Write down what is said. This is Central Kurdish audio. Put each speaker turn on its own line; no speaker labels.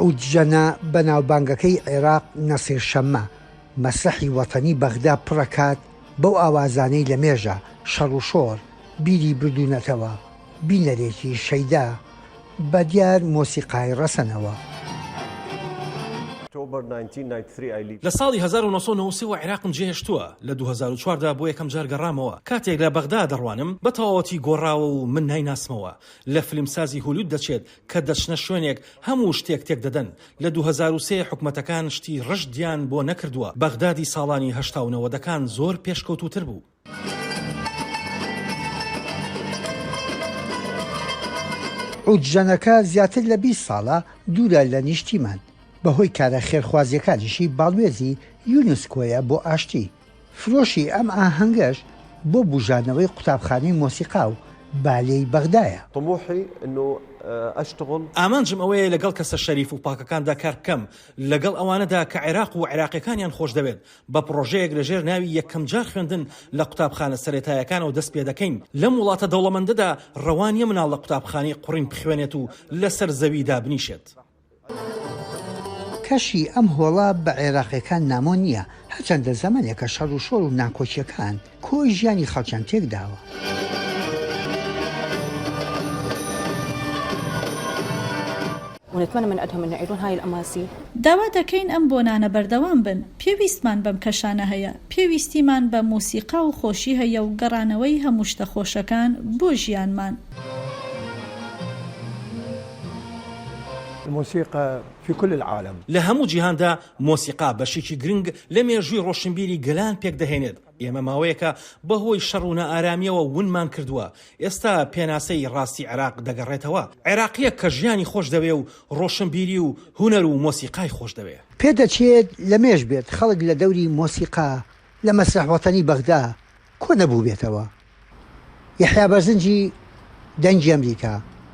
عودجەنە بەناوبانگەکەی عێراق نەسیر شەممە مەسرحی وەتەنی بەغدا پڕەکات بەو ئاوازانەی لە مێژە شەڕ و شۆر بیری بردوونەتەوە بینەرێکی شەیدا بە دیار مۆسیقای ڕەسەنەوە.
لە ساڵی 1993 عێراقم جێهێشتووە لە 2004دا بۆ یەکەم جار گەڕامەوە کاتێک لە بەغدا دەڕوانم بە تەواوەتی گۆڕاوە و من نایناسمەوە لە فیلمسازی هۆلیوود دەچێت کە دەچنە شوێنێک هەموو شتێک تێک دەدەن. لە 2003 حکومەتەکان شتی ڕشدیان بۆ نەکردووە. بەغدادی ساڵانی 1970 زۆر پێشکەوتوتر بوو.
عودجەنەکە زیاتر لە 20 ساڵە دوورە لە نیشتیمان بەهۆی کارە خێرخوازیەکانیشی باڵوێزی یونسکۆیە بۆ ئاشتی. فرۆشی ئەم ئاهەنگەش بۆ بوژانەوەی قوتابخانەی مۆسیقا و بالەی بەغدایە.
ئامانجم ئەوەیە لەگەڵ کەسە شەریف و پاکەکاندا کار بکەم لەگەڵ ئەوانەدا کە عێراق و عێراقیەکانیان خۆش دەوێت بە پرۆژەیەک لەژێر ناوی یەکەم جار خوێندن لە قوتابخانە سەرێتایەکانەوە دەست پێ دەکەین. لەم وڵاتە دەوڵەمەندەدا ڕەوانیە مناڵ لە قوتابخانەی قوڕین بخوێنێت و لەسەر زەویدا بنیشێت.
کەشی ئەم هۆڵە بە عێراقیەکان نامۆ نییە هەرچەندە زەمانێکە شەڕ و شۆر و ناکۆچیەکان کۆی ژیانی خەڵکیان تێکداوە.
ونتمنى من عندهم أن يعيدون هاي الأماسي.
داوا دەکەین ئەم بۆنانە بەردەوام بن. پێویستمان بەم کەشانە هەیە. پێویستیمان بە موسیقا و خۆشی هەیە و گەڕانەوەی هەموو شتە خۆشەکان بۆ ژیانمان.
الموسيقى في كل العالم.
لە هەموو جیهاندا مۆسیقا بەشێکی گرنگ لە مێژووی ڕۆشنبیری گەلان پێک دەهێنێت. ئێمە ماوەیەکە بەهۆی شەڕ و نەئارامیەوە ونمان کردووە. ئێستا پێناسەی ڕاستی عێراق دەگەڕێتەوە. عێراقیە کە ژیانی خۆش دەوێ و ڕۆشنبیری و هونەر و مۆسیقای خۆش دەوێ.
پێدەچێت لە مێژ بێت خەڵک لە دەوری مۆسیقا لە مەسرح وەتەنی بەغدا کۆ نەبوو بێتەوە. یەحیا بەرزنجی دەنگی ئەمریکا.